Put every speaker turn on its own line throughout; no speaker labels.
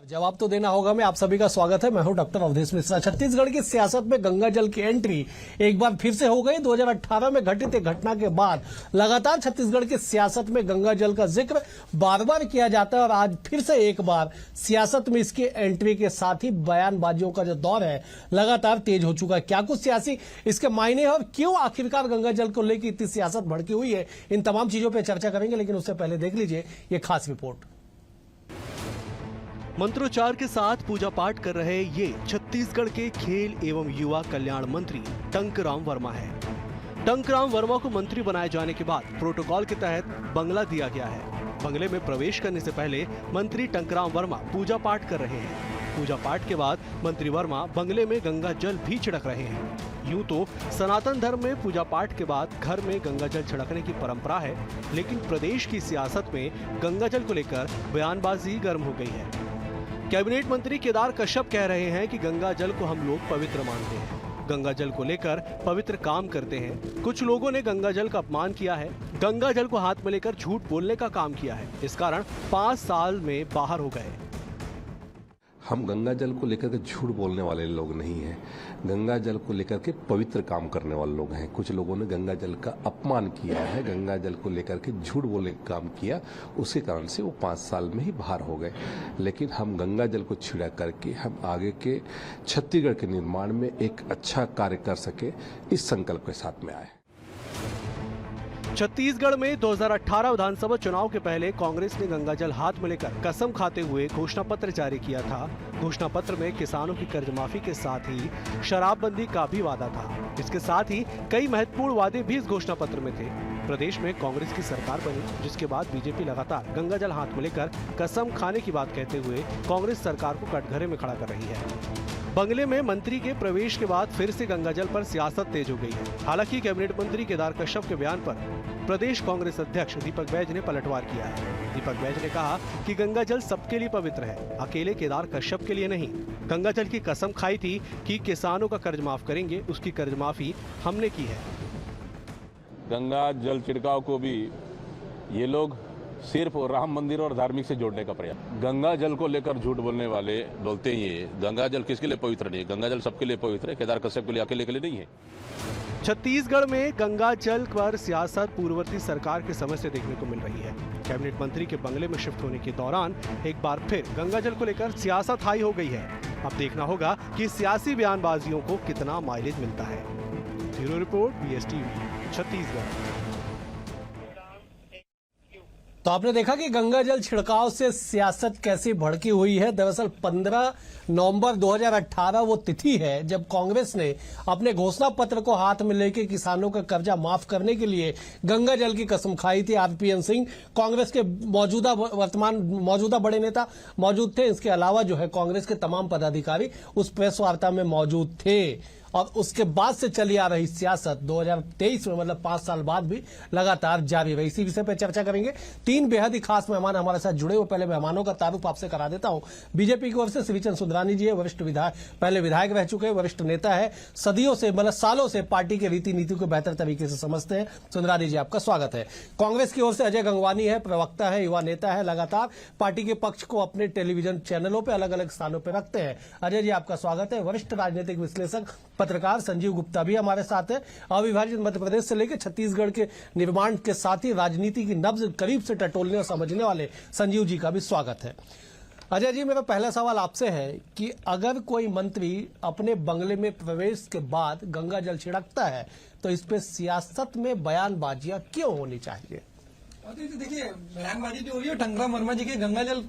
जवाब तो देना होगा। मैं आप सभी का स्वागत है। मैं हूं डॉक्टर अवधेश मिश्रा। छत्तीसगढ़ की सियासत में गंगा जल की एंट्री एक बार फिर से हो गई। 2018 में घटित एक घटना के बाद लगातार छत्तीसगढ़ की सियासत में गंगा जल का जिक्र बार बार किया जाता है और आज फिर से एक बार सियासत में इसकी एंट्री के साथ ही बयानबाजियों का जो दौर है लगातार तेज हो चुका है। क्या कुछ सियासी इसके मायने है और क्यों आखिरकार गंगा जल को लेकर इतनी सियासत भड़की हुई है, इन तमाम चीजों पर चर्चा करेंगे। लेकिन उससे पहले देख लीजिए ये खास रिपोर्ट।
मंत्रोच्चार के साथ पूजा पाठ कर रहे ये छत्तीसगढ़ के खेल एवं युवा कल्याण मंत्री टंकराम वर्मा है। टंकराम वर्मा को मंत्री बनाए जाने के बाद प्रोटोकॉल के तहत बंगला दिया गया है। बंगले में प्रवेश करने से पहले मंत्री टंकराम वर्मा पूजा पाठ कर रहे हैं। पूजा पाठ के बाद मंत्री वर्मा बंगले में गंगा जल भी छिड़क रहे हैं। यूं तो सनातन धर्म में पूजा पाठ के बाद घर में गंगा जल छिड़कने की परंपरा है, लेकिन प्रदेश की सियासत में गंगा जल को लेकर बयानबाजी गर्म हो गई है। कैबिनेट मंत्री केदार कश्यप कह रहे हैं कि गंगा जल को हम लोग पवित्र मानते हैं, गंगा जल को लेकर पवित्र काम करते हैं। कुछ लोगों ने गंगा जल का अपमान किया है, गंगा जल को हाथ में लेकर झूठ बोलने का काम किया है। इस कारण 5 साल में बाहर हो गए।
हम गंगा जल को लेकर के झूठ बोलने वाले लोग नहीं हैं, गंगा जल को लेकर के पवित्र काम करने वाले लोग हैं। कुछ लोगों ने गंगा जल का अपमान किया है, गंगा जल को लेकर के झूठ बोलने का काम किया, उसके कारण से वो 5 साल में ही बाहर हो गए। लेकिन हम गंगा जल को छिड़क करके हम आगे के छत्तीसगढ़ के निर्माण में एक अच्छा कार्य कर सके, इस संकल्प के साथ में आए।
छत्तीसगढ़ में 2018 विधानसभा चुनाव के पहले कांग्रेस ने गंगा जल हाथ में लेकर कसम खाते हुए घोषणा पत्र जारी किया था। घोषणा पत्र में किसानों की कर्ज माफी के साथ ही शराबबंदी का भी वादा था। इसके साथ ही कई महत्वपूर्ण वादे भी इस घोषणा पत्र में थे। प्रदेश में कांग्रेस की सरकार बनी, जिसके बाद बीजेपी लगातार गंगा जल हाथ में लेकर कसम खाने की बात कहते हुए कांग्रेस सरकार को कटघरे में खड़ा कर रही है। बंगले में मंत्री के प्रवेश के बाद फिर से गंगा जल पर सियासत तेज हो गई है। हालांकि कैबिनेट मंत्री केदार कश्यप के बयान पर प्रदेश कांग्रेस अध्यक्ष दीपक बैज ने पलटवार किया है। दीपक बैज ने कहा कि गंगा जल सबके लिए पवित्र है, अकेले केदार कश्यप के लिए नहीं। गंगा जल की कसम खाई थी कि किसानों का कर्ज माफ करेंगे, उसकी कर्ज माफी हमने की है।
गंगा जल छिड़काव को भी ये लोग सिर्फ राम मंदिर और धार्मिक से जोड़ने का प्रयास। गंगा जल को लेकर झूठ बोलने वाले बोलते हैं ये गंगा जल किसके लिए पवित्र नहीं है, गंगा जल सबके लिए पवित्र है, केदार कश्यप के लिए अकेले के लिए नहीं है।
छत्तीसगढ़ में गंगा जल पर सियासत पूर्ववर्ती सरकार के समय से देखने को मिल रही है। कैबिनेट मंत्री के बंगले में शिफ्ट होने के दौरान एक बार फिर गंगा जल को लेकर सियासत हाई हो गई है। अब देखना होगा कि सियासी बयानबाजियों को कितना माइलेज मिलता है। Bureau report, BSTV, Chhattisgarh.
तो आपने देखा कि गंगा जल छिड़काव से सियासत कैसी भड़की हुई है। दरअसल 15 नवंबर 2018 वो तिथि है जब कांग्रेस ने अपने घोषणा पत्र को हाथ में लेकर किसानों का कर्जा माफ करने के लिए गंगा जल की कसम खाई थी। RPN सिंह कांग्रेस के मौजूदा बड़े नेता मौजूद थे। इसके अलावा जो है कांग्रेस के तमाम पदाधिकारी उस प्रेस वार्ता में मौजूद थे। और उसके बाद से चली आ रही सियासत 2023 में, मतलब 5 साल बाद भी लगातार जारी रही। इसी विषय पर चर्चा करेंगे। 3 बेहद ही खास मेहमान हमारे साथ जुड़े हुए। पहले मेहमानों का तारुफ आपसे करा देता हूं। बीजेपी की ओर से श्रीचंद सुंदरानी जी है, वरिष्ठ विधायक, पहले विधायक रह चुके हैं, वरिष्ठ नेता है, सदियों से मतलब सालों से पार्टी के रीति नीति को बेहतर तरीके से समझते हैं। सुंदरानी जी, आपका स्वागत है। कांग्रेस की ओर से अजय गंगवानी है, प्रवक्ता है, युवा नेता है, लगातार पार्टी के पक्ष को अपने टेलीविजन चैनलों पर अलग अलग स्थानों पर रखते हैं। अजय जी, आपका स्वागत है। वरिष्ठ राजनीतिक विश्लेषक पत्रकार संजीव गुप्ता भी हमारे साथ है। अविभाजित मध्य प्रदेश से लेकर छत्तीसगढ़ के निर्माण के साथ ही राजनीति की नब्ज करीब से टटोलने और समझने वाले संजीव जी का भी स्वागत है। अजय जी, मेरा पहला सवाल आपसे है कि अगर कोई मंत्री अपने बंगले में प्रवेश के बाद गंगा जल छिड़कता है तो इस पे सियासत में बयानबाजियां क्यों होनी चाहिए?
देखिए, बयानबाजी जो हो रही है टंकराम वर्मा जी के गंगा जल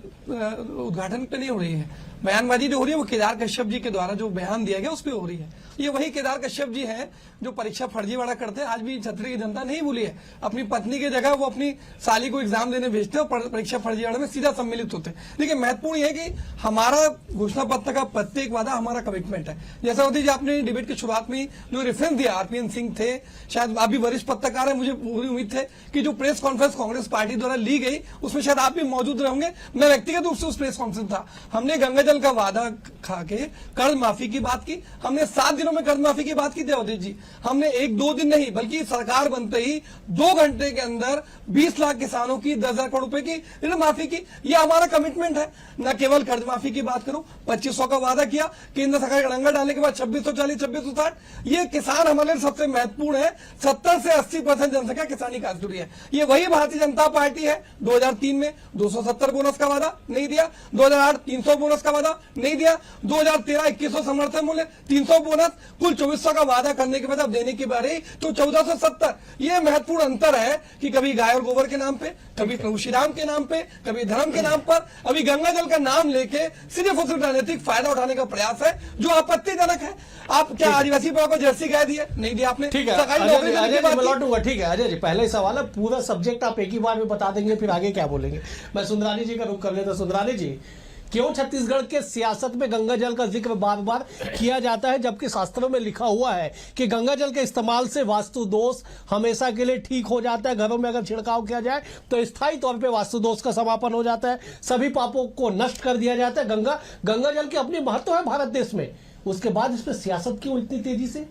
उद्घाटन पे नहीं हो रही है। बयानबाजी जो हो रही है वो केदार कश्यप जी के द्वारा जो बयान दिया गया उस पर हो रही है। ये वही केदार कश्यप जी हैं जो परीक्षा फर्जीवाड़ा करते हैं। आज भी छत्तीसगढ़ की जनता नहीं भूली है। अपनी पत्नी की जगह वो अपनी साली को एग्जाम देने भेजते हैं और परीक्षा फर्जीवाड़ा में सीधा सम्मिलित होते हैं। देखिए, महत्वपूर्ण यह है कि हमारा घोषणा पत्र का प्रत्येक वादा हमारा कमिटमेंट है। जैसा होती है, आपने डिबेट की शुरुआत में जो रेफरेंस दिया, RPN सिंह थे, शायद अभी वरिष्ठ पत्रकार है, मुझे पूरी उम्मीद थे कि जो प्रेस कॉन्फ्रेंस कांग्रेस पार्टी द्वारा ली गई, उसमें शायद आप भी मौजूद रहेंगे, मैं व्यक्तिगत रूप से उस प्रेस कॉन्फ्रेंस था। हमने गंगा जल का वादा खा के कर्ज माफी की बात की, हमने 7 दिनों में कर्ज माफी की बात की थी अवधेश जी। हमने 1-2 दिन नहीं बल्कि सरकार बनते ही 2 घंटे के अंदर 20 लाख किसानों की 10,000 करोड़ रुपए की ऋण माफी की। ये हमारा कमिटमेंट है। न केवल कर्ज माफी की बात करूं, 2500 का वादा किया, केंद्र सरकार का डंगा डालने के बाद 2640, 2660। ये किसान हमारे लिए सबसे महत्वपूर्ण है। 70 से 80% जनसंख्या किसानी काज जुड़ी है। ये वही भारतीय जनता पार्टी है 2003 में 270 बोनस का वादा नहीं दिया, 2008 300 बोनस का वादा नहीं दिया, 2013 2100 समर्थन मूल्य 300 बोनस, कुल 2400 का वादा करने के बाद अब देने की बारी तो 1470। ये महत्वपूर्ण अंतर है कि कभी गाय और गोबर के नाम पे, कभी प्रभु श्री राम के नाम पे, कभी धर्म के नाम पर, अभी गंगा जल का नाम लेके सिर्फ और सिर्फ राजनीतिक फायदा उठाने का प्रयास है, जो आपत्तिजनक है। आप क्या आदिवासी को जर्सी गाय दी है? नहीं दिया आपने।
ठीक है
सरकारी नौकरी देने की
अजय
बात
जी,
की।
मैं लौटूंगा। ठीक है अजय जी, पहला ही सवाल है, पूरा सब्जेक्ट आप एक ही बार में बता देंगे, फिर आगे क्या बोलेंगे। मैं सुंदरानी जी का रुख कर लेता। सुंदरानी जी, क्यों छत्तीसगढ़ के सियासत में गंगा जल का जिक्र बार बार किया जाता है, जबकि शास्त्रों में लिखा हुआ है कि गंगा जल के इस्तेमाल से वास्तु दोष हमेशा के लिए ठीक हो जाता है। घरों में अगर छिड़काव किया जाए तो स्थायी तौर पे वास्तु दोष का समापन हो जाता है, सभी पापों को नष्ट कर दिया जाता है। गंगा जल की अपनी महत्व है भारत देश में, उसके बाद इस पर सियासत क्यों इतनी तेजी से?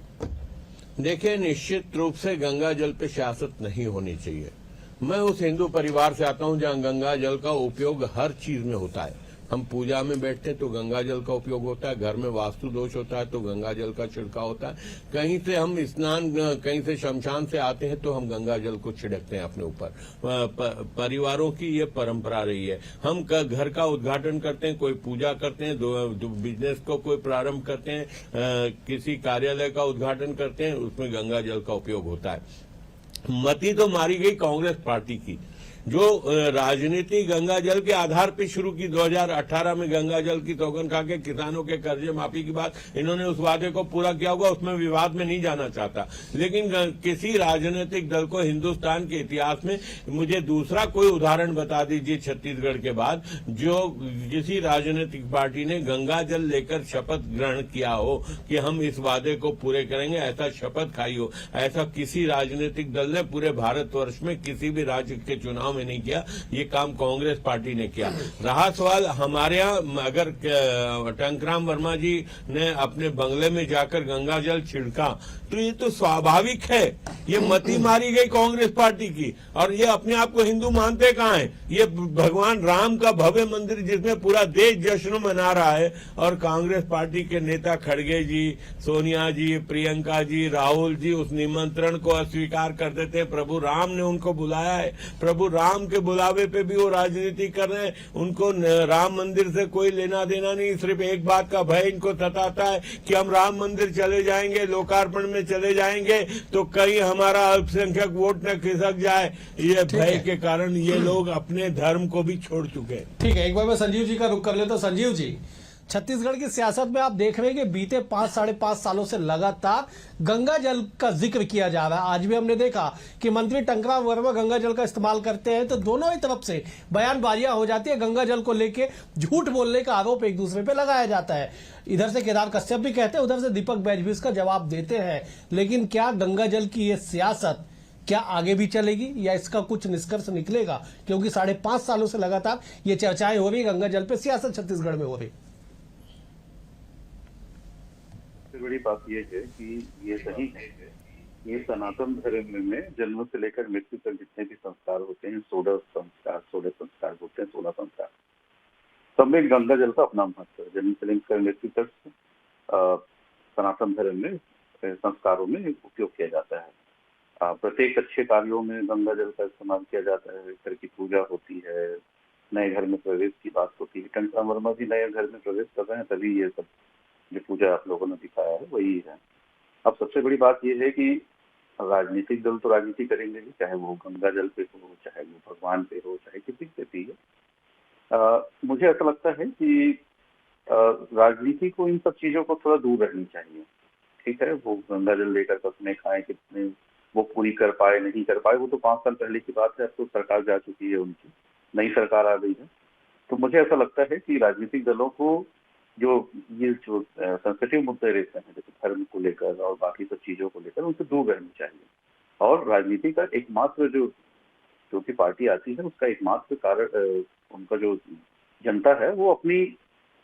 देखिए, निश्चित रूप से गंगा जल पे सियासत नहीं होनी चाहिए। मैं उस हिंदू परिवार से आता हूं जहां गंगा जल का उपयोग हर चीज में होता है। हम पूजा में बैठते हैं तो गंगा जल का उपयोग होता है, घर में वास्तु दोष होता है तो गंगा जल का छिड़काव होता है, कहीं से हम स्नान, कहीं से शमशान से आते हैं तो हम गंगा जल को छिड़कते हैं अपने ऊपर। परिवारों की ये परंपरा रही है। हम घर का उद्घाटन करते हैं, कोई पूजा करते हैं, बिजनेस को कोई प्रारंभ करते हैं, किसी कार्यालय का उद्घाटन करते हैं, उसमें गंगा जल का उपयोग होता है। मती तो मारी गई कांग्रेस पार्टी की, जो राजनीति गंगा जल के आधार पर शुरू की। 2018 में गंगा जल की टोकन खा के किसानों के कर्जे माफी की बात, इन्होंने उस वादे को पूरा किया होगा, उसमें विवाद में नहीं जाना चाहता। लेकिन किसी राजनीतिक दल को हिंदुस्तान के इतिहास में मुझे दूसरा कोई उदाहरण बता दीजिए छत्तीसगढ़ के बाद, जो किसी राजनीतिक पार्टी ने गंगा जल लेकर शपथ ग्रहण किया हो कि हम इस वादे को पूरे करेंगे, ऐसा शपथ खाई हो। ऐसा किसी राजनीतिक दल ने पूरे भारतवर्ष में किसी भी राज्य के चुनाव में नहीं किया। ये काम कांग्रेस पार्टी ने किया। रहा सवाल हमारे यहाँ, अगर टंकराम वर्मा जी ने अपने बंगले में जाकर गंगा जल छिड़का तो ये तो स्वाभाविक है। ये मती मारी गई कांग्रेस पार्टी की, और ये अपने आप को हिंदू मानते कहाँ हैं? ये भगवान राम का भव्य मंदिर जिसमें पूरा देश जश्न मना रहा है, और कांग्रेस पार्टी के नेता खड़गे जी, सोनिया जी, प्रियंका जी, राहुल जी उस निमंत्रण को अस्वीकार कर देते हैं। प्रभु राम ने उनको बुलाया है, प्रभु राम के बुलावे पे भी वो राजनीति कर रहे हैं। उनको राम मंदिर से कोई लेना देना नहीं, सिर्फ एक बात का भय इनको सताता है कि हम राम मंदिर चले जाएंगे, लोकार्पण में चले जाएंगे तो कहीं हमारा अल्पसंख्यक वोट न खिसक जाए। ये भय के कारण ये लोग अपने धर्म को भी छोड़ चुके हैं।
ठीक है, एक बार मैं संजीव जी का रुख कर लेता हूं। संजीव जी, छत्तीसगढ़ की सियासत में आप देख रहे हैं कि बीते 5-5.5 सालों से लगातार गंगा जल का जिक्र किया जा रहा है। आज भी हमने देखा कि मंत्री टंकराम वर्मा गंगा जल का इस्तेमाल करते हैं तो दोनों ही तरफ से बयानबाजियां हो जाती है। गंगा जल को लेके झूठ बोलने का आरोप एक दूसरे पे लगाया जाता है। इधर से केदार कश्यप भी कहते हैं, उधर से दीपक बैज भी इसका जवाब देते हैं। लेकिन क्या गंगा जल की ये सियासत क्या आगे भी चलेगी या इसका कुछ निष्कर्ष निकलेगा? क्योंकि 5.5 सालों से लगातार ये चर्चाएं हो रही, गंगा जल पे सियासत छत्तीसगढ़ में हो रही।
सबसे बड़ी बात यह है कि ये सही है, ये सनातन धर्म में जन्म से लेकर मृत्यु तक जितने भी संस्कार होते हैं, 16 संस्कार होते हैं, 16 संस्कार, सब में गंगा जल का अपना महत्व है। जन्म से लेकर मृत्यु तक सनातन धर्म में संस्कारों में उपयोग किया जाता है। प्रत्येक अच्छे कार्यों में गंगा जल का इस्तेमाल किया जाता है। घर की पूजा होती है, नए घर में प्रवेश की बात होती है। टंकराम वर्मा भी नए घर में प्रवेश कर रहे हैं, तभी ये सब जो पूजा आप लोगों ने दिखाया है वही है। अब सबसे बड़ी बात यह है कि राजनीतिक दल तो राजनीति करेंगे ही, चाहे वो गंगा जल पे हो, चाहे वो भगवान पे हो, चाहे किसी पे भी है। मुझे ऐसा लगता है कि राजनीति को इन सब चीजों को थोड़ा दूर रहनी चाहिए। ठीक है, वो गंगा जल लेकर कसमें खाए, कितने वो पूरी कर पाए नहीं कर पाए, वो तो 5 साल पहले की बात है। अब तो सरकार जा चुकी है, उनकी नई सरकार आ गई है। तो मुझे ऐसा लगता है कि राजनीतिक दलों को जो सेंसिटिव मुद्दे रहते हैं, जैसे धर्म को लेकर और बाकी सब चीजों को लेकर, उनसे दूर रहनी चाहिए। और राजनीति का एकमात्र जो जो भी पार्टी आती है उसका एकमात्र कारण उनका जो जनता है वो अपनी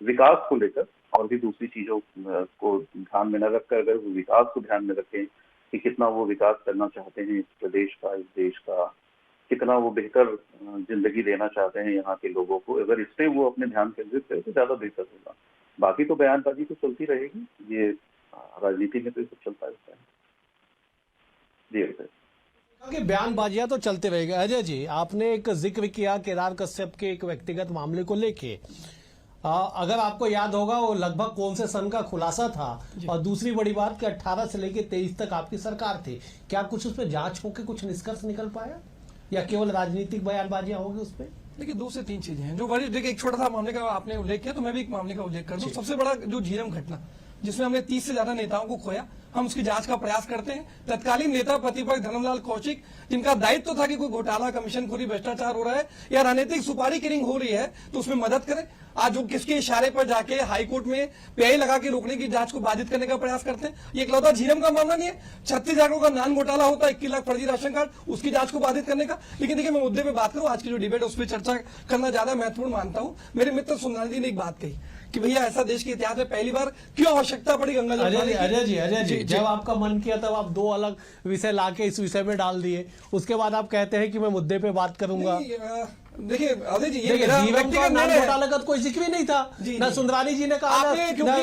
विकास को लेकर और भी दूसरी चीजों को ध्यान में न रखकर अगर वो विकास को ध्यान में रखें कि कितना वो विकास करना चाहते हैं इस प्रदेश का, इस देश का, कितना वो बेहतर जिंदगी देना चाहते हैं यहाँ के लोगों को, अगर इस पे वो अपने ध्यान केंद्रित करें तो ज्यादा बेहतर होगा। बाकी तो बयानबाजी तो चलती रहेगी, ये राजनीति में तो ये सब चलता रहता है। जी अजय,
कि बयानबाजियां तो चलते रहेगा। अजय जी, आपने एक जिक्र किया केदार कश्यप के एक व्यक्तिगत मामले को लेके, अगर आपको याद होगा वो लगभग कौन से सन का खुलासा था, और दूसरी बड़ी बात कि 18 से लेके 23 तक आपकी सरकार थी, क्या कुछ उस पर जांच होकर कुछ निष्कर्ष निकल पाया या केवल राजनीतिक बयानबाजियां होगी उस पर?
देखिए 2 से 3 चीजें हैं जो बड़ी। देखिए एक छोटा सा मामले का आपने उल्लेख किया तो मैं भी एक मामले का उल्लेख कर दूं। सबसे बड़ा जो झीरम घटना जिसमें हमने 30 से ज्यादा नेताओं को खोया, हम उसकी जांच का प्रयास करते हैं। तत्कालीन नेता प्रतिपक्ष धर्मलाल कौशिक, जिनका दायित्व था कि कोई घोटाला, कमीशनखोरी, भ्रष्टाचार हो रहा है या राजनीतिक सुपारी किलिंग हो रही है तो उसमें मदद करें। आज वो किसके इशारे पर जाके हाईकोर्ट में पीआई लगा के रोकने की जांच को बाधित करने का प्रयास करते हैं। ये एकलौता झीरम का मामला नहीं है, 36 करोड़ का नान घोटाला होता है, 21 लाख फर्जी राशन कार्ड, उसकी जांच को बाधित करने का। लेकिन देखिए मैं मुद्दे पे बात करूं, आज की जो डिबेट उस पर चर्चा करना ज्यादा महत्वपूर्ण मानता हूं। मेरे मित्र सुंदरानी जी ने एक बात कही कि भैया ऐसा देश के इतिहास में पहली बार क्यों आवश्यकता पड़ी गंगा जल।
अजय जी, जब आपका मन किया तब आप 2 अलग विषय लाके इस विषय में डाल दिए, उसके बाद आप कहते हैं कि मैं मुद्दे पे बात करूंगा।
देखिए अजय जी, ये
घोटाला का कोई जिक्र ही नहीं था, ना सुंदरानी जी ने कहा, ना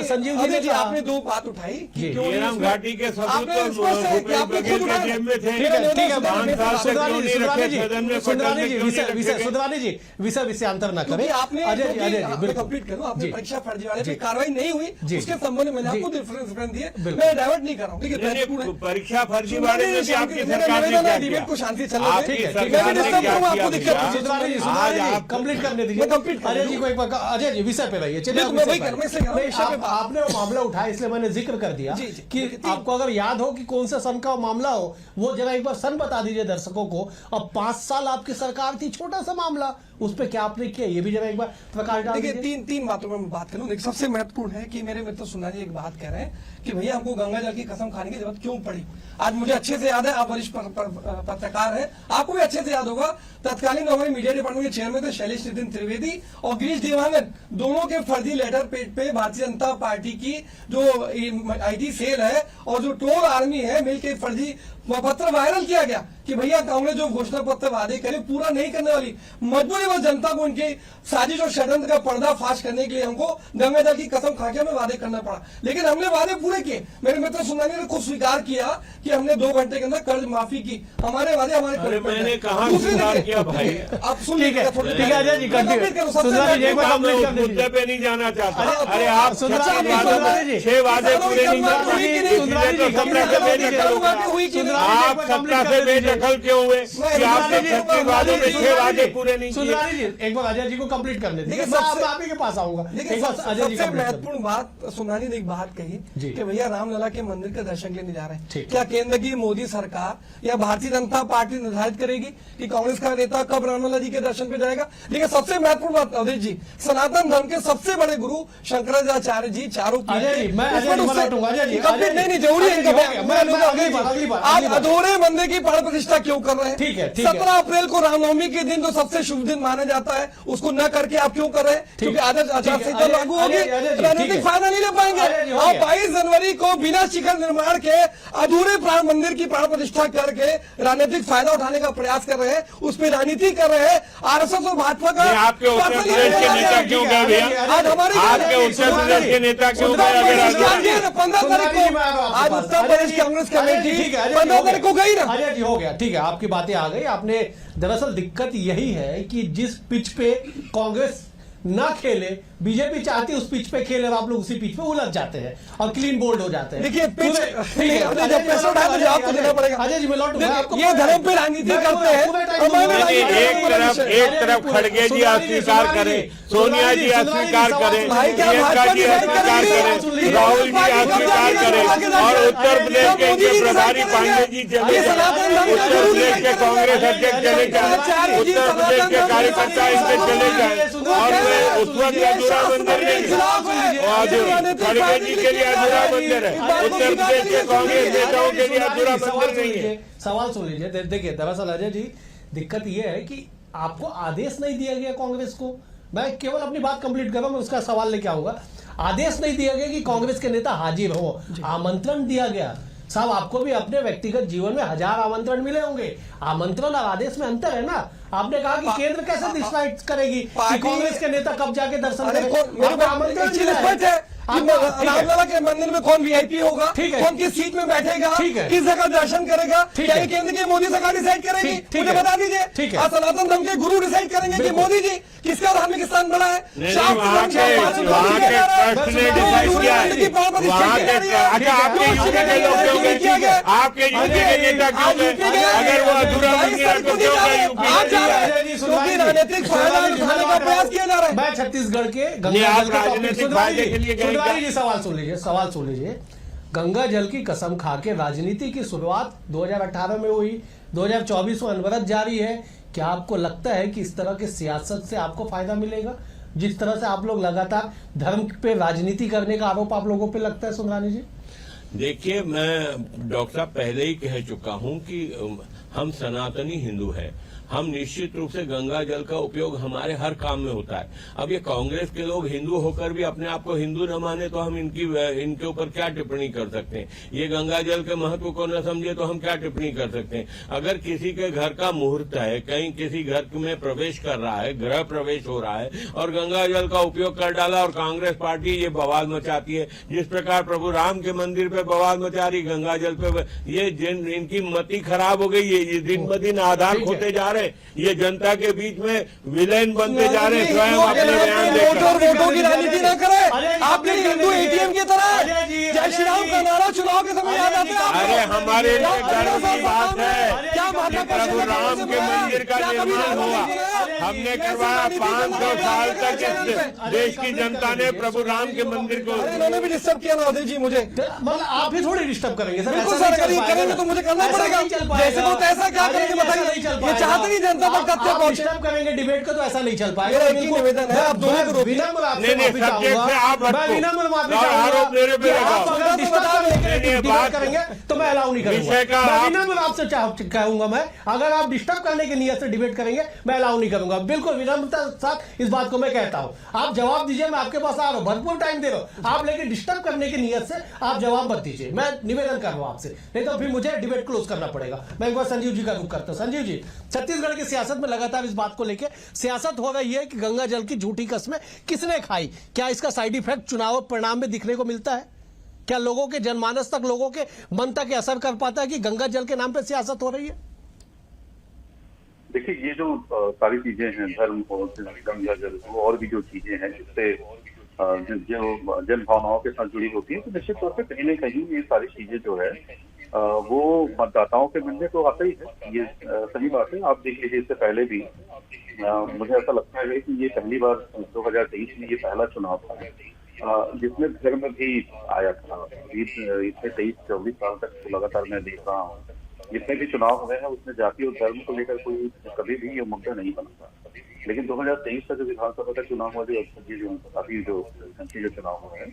संजीव जी ने कहा।
आपने 2 बात उठाई कि
झीरम घाटी के सबूत तो
सुंदरानी
जी विषय विषयांतर न करें।
आपने कंप्लीट करो, आपने परीक्षा फर्जीवाड़े पे कार्रवाई नहीं हुई उसके संबंध में मैंने आपको रेफरेंस दिए, मैं डाइवर्ट नहीं कर रहा हूँ।
परीक्षा फर्जीवाड़े में आपकी सरकार ने
डिबेट को शांति चलने आपको दिक्कत
कंप्लीट करने दीजिए। अजय जी को एक बार, अजय जी विषय पे रहिए। चलिए आपने वो मामला उठाया इसलिए मैंने जिक्र कर दिया कि आपको अगर याद हो कि कौन सा सन का मामला हो वो जरा एक बार सन बता दीजिए दर्शकों को। अब 5 साल आपकी सरकार थी, छोटा सा मामला, उस पे क्या आपने किया ये भी जरा एक बार प्रकाश डाल दीजिए।
देखिए 3 बातों में बात करूं। देखिए सबसे महत्वपूर्ण है कि मेरे मित्र सुंदरानी एक बात कह रहे हैं कि भैया हमको गंगा जल की कसम खाने की जरूरत क्यों पड़ी। आज मुझे अच्छे से याद है, आप वरिष्ठ पत्रकार हैं, आपको भी अच्छे से याद होगा, तत्कालीन हमारे मीडिया डिपार्टमेंट के चेयरमैन थे शैलेश नितिन त्रिवेदी और गिरीश देवांगन, दोनों के फर्जी लेटर पेड पे भारतीय जनता पार्टी की जो IT सेल है और जो टोल आर्मी है मिलकर फर्जी पत्र वायरल किया गया कि भैया कांग्रेस जो घोषणा पत्र वादे करे पूरा नहीं करने वाली, मजबूरी में जनता को उनकी साजिश और षड्यंत्र का पर्दाफाश करने के लिए हमको गंगा जल की कसम खा के हमें वादे करना पड़ा। लेकिन हमने वादे पूरे किए। मेरे मित्र सुंदरानी ने खुद स्वीकार किया कि हमने 2 घंटे के अंदर कर्ज माफी की, हमारे वादे हमारे।
मैंने कहा स्वीकार किया भाई,
आप सुन लीजिए।
मुद्दे पे नहीं जाना चाहता। अरे आप 6 वादे पूरे नहीं किए, आप सत्ता से बेदखल क्यों हुए कि आपने 36 वादों में 6 वादे पूरे नहीं किए।
एक बार अजय जी को कंप्लीट करने दीजिए, आप ही के पास आऊंगा।
सबसे महत्वपूर्ण बात सुंदरानी ने एक बात कही कि भैया रामलला के मंदिर के दर्शन के लिए जा रहे हैं। क्या केंद्र की मोदी सरकार या भारतीय जनता पार्टी निर्धारित करेगी कि कांग्रेस का नेता कब रामलला जी के दर्शन पे जाएगा? देखिए सबसे महत्वपूर्ण बात अवधेश जी, सनातन धर्म के सबसे बड़े गुरु शंकराचार्य जी चारों नहीं जरूरी है। आज अधूरे मंदिर की प्राण प्रतिष्ठा क्यों कर रहे हैं?
ठीक है
17 अप्रैल को रामनवमी के दिन जो सबसे शुभ दिन माना जाता है उसको न करके आप क्यों कर रहे हैं? क्योंकि आदर्श आचार संहिता लागू होगी, राजनीतिक फायदा नहीं ले पाएंगे। आप 22 जनवरी को बिना शिखर निर्माण के अधूरे प्राण मंदिर की प्राण प्रतिष्ठा करके राजनीतिक फायदा उठाने का प्रयास कर रहे हैं, उस पर राजनीति कर रहे हैं। RSS और भाजपा का
आपके उत्तर प्रदेश के नेता क्यों गए भैया?
आज हमारे
आपके उत्तर प्रदेश के नेता क्यों गए?
15 तारीख को आज उत्तर प्रदेश कांग्रेस कमेटी 15 तारीख को गई ना।
अजय जी हो गया, ठीक है, आपकी बातें आ गई। आपने दरअसल दिक्कत यही है कि जिस पिच पे कांग्रेस ना खेले बीजेपी चाहती है उस पिच पे खेले और आप लोग उसी पिच पे उलझ जाते हैं और क्लीन बोल्ड हो जाते हैं।
देखिए पिच
अजय जी मैं लौटूंगा,
ये धर्म पे राजनीति करते हैं।
एक तरफ खड़गे जी अस्वीकार करें, सोनिया जी अस्वीकार करें, प्रियंका जी अस्वीकार करें, राहुल जी अस्वीकार करें और उत्तर प्रदेश के इनके प्रभारी पांडे जी चले जाए, उत्तर प्रदेश के कांग्रेस अध्यक्ष चले जाए, उत्तर प्रदेश के कार्यकर्ता इनके चले जाए और उस वक्त अधूरा मंदिर नहीं, खड़गे जी के लिए अधूरा मंदिर है, उत्तर प्रदेश के कांग्रेस नेताओं के लिए अधूरा मंदिर नहीं है।
सवाल सुन लीजिए। देखिए दरअसल अजय जी दिक्कत यह है कि आपको आदेश नहीं दिया गया कांग्रेस को। मैं केवल अपनी बात कंप्लीट कर रहा हूं, मैं उसका सवाल लेके आऊंगा। आदेश नहीं दिया गया कि कांग्रेस के नेता हाजिर हो, आमंत्रण दिया गया। साहब, आपको भी अपने व्यक्तिगत जीवन में 1000 आमंत्रण मिले होंगे, आमंत्रण और आदेश में अंतर है ना। आपने कहा कि केंद्र कैसे डिसाइड करेगी कि कांग्रेस के नेता कब जाके दर्शन करेंगे? आमंत्रण मिला है।
रामलला के मंदिर में कौन वीआईपी होगा,
ठीक है,
कौन किस सीट में बैठेगा,
ठीक है,
किस जगह दर्शन करेगा,
ठीक
क्या
है,
ये केंद्र की मोदी सरकार डिसाइड करेगी?
ठीक
मुझे
है,
बता दीजिए।
ठीक है।
आज सनातन धर्म के गुरु डिसाइड करेंगे कि मोदी जी किसका धार्मिक स्थान बड़ा है?
वहाँ के ट्रस्ट ने डिसाइड किया है। वहाँ के अच्छा आपके यूपी के लोग क्यों गए? आपके यूपी के नेता क्यों गए? अगर वो अधूरा मंदिर है तो क्यों गए यूपी?
क्योंकि राजनीतिक फायदा उठाने का प्रयास किया जा रहा है।
मैं छत्तीसगढ़ के
नहीं,
गंगा
आप
जल का
राजनीतिक फायदे के लिए गए
सुनवाई जी सवाल सुन लीजिए। गंगा जल की कसम खा के राजनीति की शुरुआत 2018 में हुई, 2024 में अनवरत जारी है। क्या आपको लगता है कि इस तरह की सियासत से आपको फायदा मिलेगा? जिस तरह से आप लोग लगातार धर्म पे राजनीति करने का आरोप आप लोगों पे लगता है, सुंदरानी जी?
देखिए, मैं डॉक्टर साहब पहले ही कह चुका हूं कि हम सनातनी हिंदू हैं। हम निश्चित रूप से गंगा जल का उपयोग हमारे हर काम में होता है। अब ये कांग्रेस के लोग हिंदू होकर भी अपने आप को हिंदू न माने तो हम इनके ऊपर क्या टिप्पणी कर सकते हैं? ये गंगा जल के महत्व को न समझे तो हम क्या टिप्पणी कर सकते हैं? अगर किसी के घर का मुहूर्त है, कहीं किसी घर में प्रवेश कर रहा है, गृह प्रवेश हो रहा है और गंगा जल का उपयोग कर डाला और कांग्रेस पार्टी ये बवाल मचाती है, जिस प्रकार प्रभु राम के मंदिर पे बवाल मचा रही, गंगा जल पे ये इनकी मति खराब हो गई है। ये दिन ब दिन आधार होते जा रहे, ये जनता के बीच में विलेन बनते जा रहे हैं। स्वयं अपने बयान देकर
वोटों की राजनीति न करें। आपने हिंदू एटीएम की तरह जय श्री राम का नारा चुनाव के समय याद आता है।
अरे हमारे लिए गर्व की बात है कि प्रभु राम के मंदिर का निर्माण हुआ, हमने करवाया। 500 साल तक इस देश की जनता ने प्रभु राम के मंदिर को।
इन्होंने भी डिस्टर्ब किया ना जी मुझे।
मतलब आप ही थोड़ी डिस्टर्ब करेंगे सर,
बिल्कुल सर, अगर ये करेंगे तो मुझे करना पड़ेगा। जैसे तो ऐसा क्या करेंगे बताइए? ये चाहते नहीं जनता तक तथ्य पहुंचे।
डिस्टर्ब करेंगे डिबेट को तो ऐसा नहीं चल पाएगा।
मेरा एक ही निवेदन है, आप दोनों को
विनम्र आपसे
नहीं,
माफी चाहूंगा।
सब्जेक्ट से आप
मैं विनम्र माफी
और आरोप मेरे
चाहूंगा
पे
कि आप
लगाओ।
अगर डिस्टर्ब करने के लिए
नहीं,
डिबेट
बात
करेंगे तो मैं अलाउ नहीं करूंगा।
विषय का
मैं
आप-
विनम्र आपसे कहूंगा, मैं अगर आप डिस्टर्ब करने की नियत से डिबेट करेंगे मैं अलाउ नहीं करूंगा। बिल्कुल विनम्रता के साथ इस बात को मैं कहता हूं। आप जवाब दीजिए, मैं आपके पास आ रहा हूं, भरपूर टाइम दे रहा हूं। आप लेकिन डिस्टर्ब करने की नियत से आप जवाब मत दीजिए। मैं निवेदन कर रहा हूं आपसे, नहीं तो फिर मुझे डिबेट क्लोज करना पड़ेगा। मैं एक बार संजीव जी का रुख करता हूं। संजीव जी, छत्तीसगढ़ की सियासत में लगातार इस बात को लेकर सियासत हो रही है कि गंगा जल की झूठी कस्में किसने खाई। क्या इसका साइड इफेक्ट चुनाव परिणाम में दिखने को मिलता है? क्या लोगों के जनमानस तक, लोगों के मन तक असर कर पाता है कि गंगा जल के नाम पर सियासत हो रही है?
देखिए, ये जो सारी चीजें हैं, धर्म हो, गंगा जल हो, और भी जो चीजें हैं जिससे जो जन भावनाओं के साथ जुड़ी होती है, तो निश्चित तौर पे कहीं न कहीं ये सारी चीजें जो है वो मतदाताओं के मन में तो आता ही है। ये सही बात है। आप देख लीजिए, इससे पहले भी मुझे ऐसा लगता है कि ये पहली बार 2023 में ये पहला चुनाव था जिसमें धर्म भी आया था। इतने 23-24 साल तक लगातार मैं देख रहा हूँ, जितने भी चुनाव हुए हैं उसमें जाति और धर्म को लेकर कोई कभी भी ये मुद्दा नहीं बना। लेकिन 2023 का जो विधानसभा का चुनाव हुआ, जो अभी जो चुनाव हुआ है,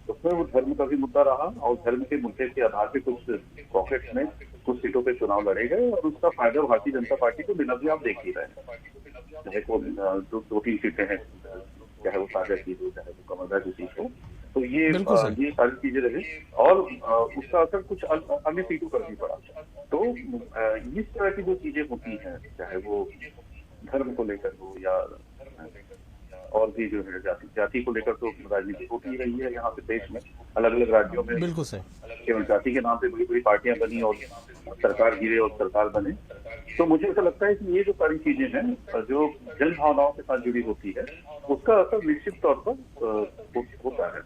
उसमें वो धर्म का भी मुद्दा रहा और धर्म के मुद्दे के आधार पर कुछ पॉकेट्स में कुछ सीटों पे चुनाव लड़े गए और उसका फायदा भारतीय जनता पार्टी को बिना भी आप देख ही रहे हैं। चाहे वो 2-3 सीटें हैं, चाहे वो साझा सीट हो, चाहे वो कमलदा की सीट हो, तो ये सारी चीजें रही और उसका असर कुछ अन्य सीटों पर भी पड़ा। तो इस तरह की जो चीजें होती हैं, चाहे वो धर्म को लेकर हो या और भी जो है जाति को लेकर, तो राजनीति होती ही रही है यहाँ पे देश में। अलग अलग राज्यों में
बिल्कुल सही,
केवल जाति के नाम पे बड़ी बड़ी पार्टियां बनी और सरकार गिरे और सरकार बने। तो मुझे ऐसा लगता है कि ये जो सारी चीजें हैं जो जन भावनाओं के साथ जुड़ी होती है, उसका असर निश्चित तौर पर होता है।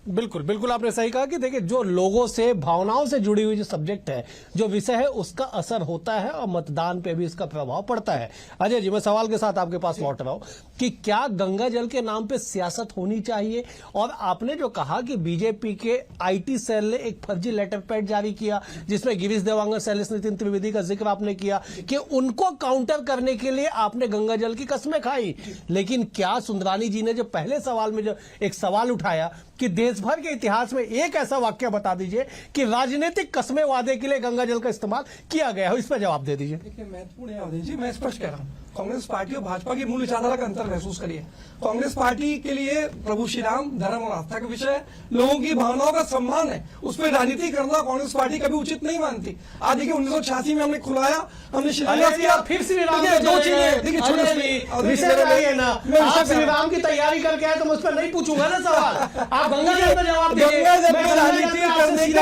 बिल्कुल बिल्कुल आपने सही कहा कि देखिए, जो लोगों से, भावनाओं से जुड़ी हुई जो सब्जेक्ट है, जो विषय है, उसका असर होता है और मतदान पे भी इसका प्रभाव पड़ता है। अजय जी, मैं सवाल के साथ आपके पास लौट रहा हूं कि क्या गंगा जल के नाम पे सियासत होनी चाहिए? और आपने जो कहा कि बीजेपी के आईटी सेल ने एक फर्जी लेटर पैड जारी किया जिसमें गिरीश देवांगन, शैलेश नितिन त्रिवेदी का जिक्र आपने किया कि उनको काउंटर करने के लिए आपने गंगा जल की कस्में खाई। लेकिन क्या सुंदरानी जी ने जो पहले सवाल में जो एक सवाल उठाया कि देश देश भर के इतिहास में एक ऐसा वाक्य बता दीजिए कि राजनीतिक कस्मे वादे के लिए गंगा जल का इस्तेमाल किया गया हो, इस पर जवाब दे दीजिए।
देखिए महत्वपूर्ण है अवधेश जी, मैं स्पष्ट कह रहा हूँ, कांग्रेस पार्टी और भाजपा की मूल विचारधारा का अंतर महसूस करिए। कांग्रेस पार्टी के लिए प्रभु श्री राम धर्म और आस्था का विषय है, लोगों की भावनाओं का सम्मान है, उस पर राजनीति करना कांग्रेस पार्टी कभी उचित नहीं मानती। आज देखिए 1986 में हमने खुलाया, हमने शिलान्यास किया,
फिर श्री राम
देखिए, दो चीजें देखिए,
आप श्री राम की तैयारी करके आए तो मैं उस पर नहीं पूछूंगा ना सवाल, आप गंगा जल पर जवाब दीजिए।
गंगा जल पर राजनीति करने की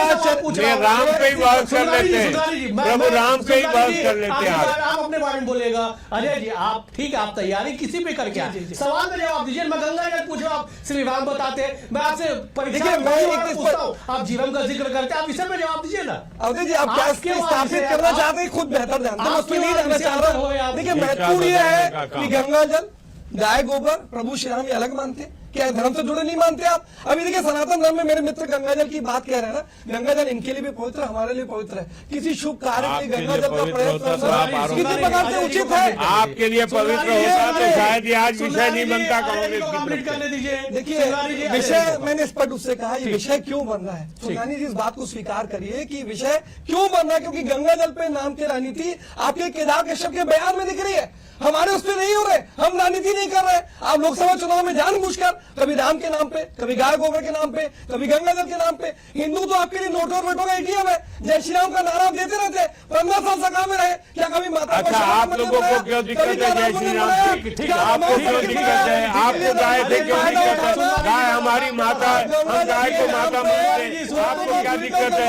राम पे ही बात कर लेते हैं, प्रभु राम पे ही बात कर लेते हैं।
आप अपने बारे में बोलेगा अजय जी, आप ठीक है, आप तैयारी किसी पे करके आए, सवाल में जवाब दीजिए। मैं गंगा जल पूछ रहा हूँ, आप श्री राम बताते, मैं आपसे परीक्षा पूछता हूँ, आप जीवन का जिक्र करते हैं, आप इसे पे जवाब दीजिए ना।
अवधेश जी, आप क्या स्थापित करना चाहते हैं, खुद बेहतर जानते हैं, उसमें नहीं रहना चाह रहा। देखिए महत्वपूर्ण यह है कि गंगा जल, गाय गोबर, प्रभु श्री राम ये अलग मानते हैं, क्या धर्म से जुड़े नहीं मानते आप? अभी देखिए सनातन धर्म में मेरे मित्र गंगा जल की बात कह रहे हैं ना, गंगा जल इनके लिए भी पवित्र, हमारे लिए पवित्र है। किसी शुभ कार्य के लिए गंगा जल का प्रयोग करना किसी प्रकार से उचित है?
आपके लिए पवित्र होता तो शायद ये आज विषय नहीं बनता
कंप्लीट करने दीजिए।
देखिए विषय मैंने स्पष्ट उससे कहा, ये विषय क्यों बन रहा है, सुल्तानी जी इस बात को स्वीकार करिए कि विषय क्यों बन रहा है, क्योंकि गंगा जल पे नाम की राजनीति आपके केदार कश्यप के बयान में दिख रही है, हमारे उस पर नहीं हो रहे, हम राजनीति नहीं कर रहे। आप लोकसभा चुनाव में जानबूझकर कभी राम के नाम पे, कभी गाय गोबर के नाम पे, कभी गंगा जल के नाम पे, हिंदू तो आपके लिए नोटों और वोटों का एटीएम है, जय श्री राम का नारा आप देते रहते, 15 साल सभा में रहे, क्या कभी माता?
अच्छा, आप लोगों को क्यों दिक्कत है जय श्री राम की? आपको क्यों दिक्कत है? आपको गाय से क्यों दिक्कत है? गाय हमारी माता है, हम गाय को माता मानते हैं, आपको क्या दिक्कत है?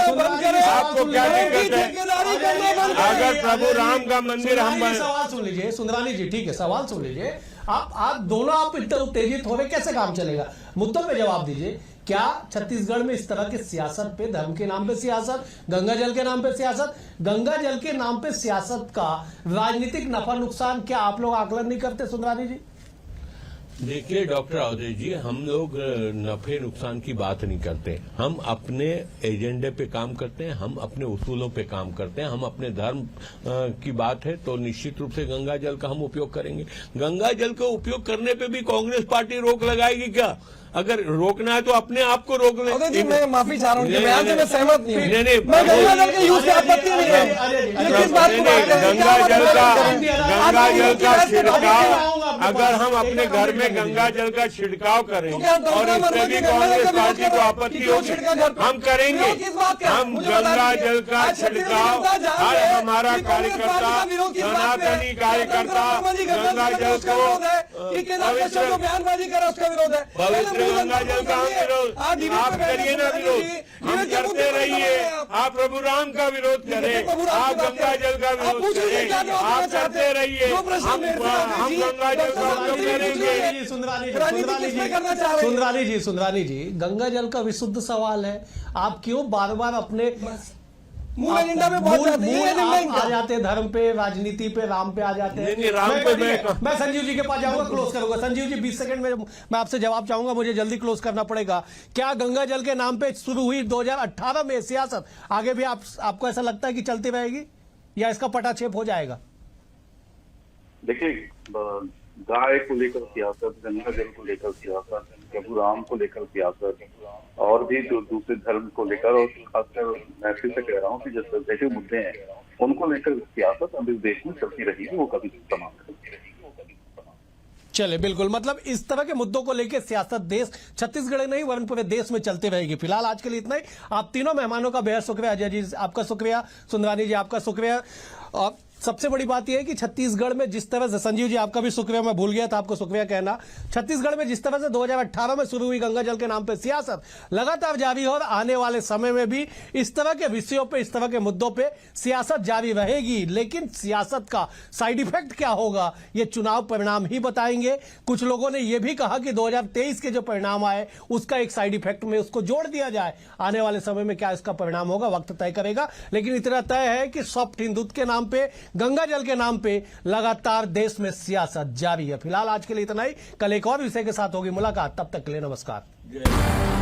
आपको क्या दिक्कत है? अगर प्रभु राम का मंदिर हम
सवाल सुन लीजिए सुंदरानी जी, ठीक है, सवाल सुन लीजिए। आप दोनों आप इतना उत्तेजित हो रहे, कैसे काम चलेगा? मुद्दों पे जवाब दीजिए। क्या छत्तीसगढ़ में इस तरह की सियासत पे, धर्म के नाम पे सियासत, गंगा जल के नाम पे सियासत, गंगा जल के नाम पे सियासत का राजनीतिक नफा नुकसान क्या आप लोग आकलन नहीं करते सुंदरानी जी?
देखिए डॉक्टर अवधेश जी, हम लोग नफे नुकसान की बात नहीं करते, हम अपने एजेंडे पे काम करते हैं, हम अपने उसूलों पे काम करते हैं। हम अपने धर्म की बात है तो निश्चित रूप से गंगा जल का हम उपयोग करेंगे। गंगा जल का उपयोग करने पे भी कांग्रेस पार्टी रोक लगाएगी क्या? अगर रोकना है तो अपने आप को रोक ले।
मैं माफी चाह रहा हूँ, बयान से मैं सहमत नहीं हूँ।
नहीं,
मैं गंगा जल के यूज से आपत्ति नहीं है, किस बात को बात कर रहे हैं?
गंगा जल का छिड़काव, अगर हम अपने घर में गंगा जल का छिड़काव करें और इससे भी कांग्रेस पार्टी को आपत्ति होगी, हम करेंगे। हम गंगा जल का छिड़काव, हर हमारा कार्यकर्ता, सनातनी कार्यकर्ता गंगा जल को
बयानबाजी करा, उसका विरोध है।
पवित्र गंगा जल का हम विरोध, आप करिए ना विरोध, हम करते रहिए। आप प्रभु राम का विरोध करें, आप गंगा जल का विरोध करें, आप करते रहिए, हम गंगा जल का उपयोग करेंगे।
सुंदरानी जी, गंगा जल का विशुद्ध सवाल है, आप क्यों बार बार अपने
मूल एजेंडा में बहुत जाते हैं,
आ जाते हैं धर्म पे, राजनीति पे, राम पे आ जाते हैं।
नहीं, राम पे
मैं संजीव जी के पास जाऊंगा, क्लोज करूंगा। संजीव जी 20 सेकंड में मैं आपसे जवाब चाहूंगा, मुझे जल्दी क्लोज करना पड़ेगा। क्या गंगा जल के नाम पे शुरू हुई 2018 में सियासत आगे भी आपको ऐसा लगता है कि चलती रहेगी या इसका पटाक्षेप हो जाएगा?
देखिए, गाय को लेकर सियासत, गंगा जल को लेकर सियासत, प्रभु राम को लेकर सियासत, और भी जो दूसरे धर्म को लेकर, और खासकर मैं फिर से कह रहा हूँ कि जो सेंसिटिव मुद्दे हैं उनको लेकर सियासत अब इस देश में चलती रही है, वो कभी समाप्त नहीं रहेगी।
चले, बिल्कुल, मतलब इस तरह के मुद्दों को लेकर सियासत देश, छत्तीसगढ़ नहीं वरन पूरे देश में चलते रहेगी। फिलहाल आज के लिए इतना ही। आप तीनों मेहमानों का बेहद शुक्रिया। अजय जी आपका शुक्रिया, सुंदरानी जी आपका शुक्रिया। और सबसे बड़ी बात यह है कि छत्तीसगढ़ में जिस तरह से, संजीव जी आपका भी शुक्रिया, मैं भूल गया था आपको शुक्रिया कहना, छत्तीसगढ़ में जिस तरह से 2018 में शुरू हुई गंगा जल के नाम पे सियासत लगातार जारी है और आने वाले समय में भी इस तरह के विषयों पे, इस तरह के मुद्दों पे सियासत जारी रहेगी। लेकिन सियासत का साइड इफेक्ट क्या होगा ये चुनाव परिणाम ही बताएंगे। कुछ लोगों ने यह भी कहा कि 2023 के जो परिणाम आए उसका एक साइड इफेक्ट में उसको जोड़ दिया जाए। आने वाले समय में क्या इसका परिणाम होगा वक्त तय करेगा। लेकिन इतना तय है कि सॉफ्ट हिंदुत्व के नाम पे, गंगा जल के नाम पे लगातार देश में सियासत जारी है। फिलहाल आज के लिए इतना ही। कल एक और विषय के साथ होगी मुलाकात, तब तक के लिए नमस्कार।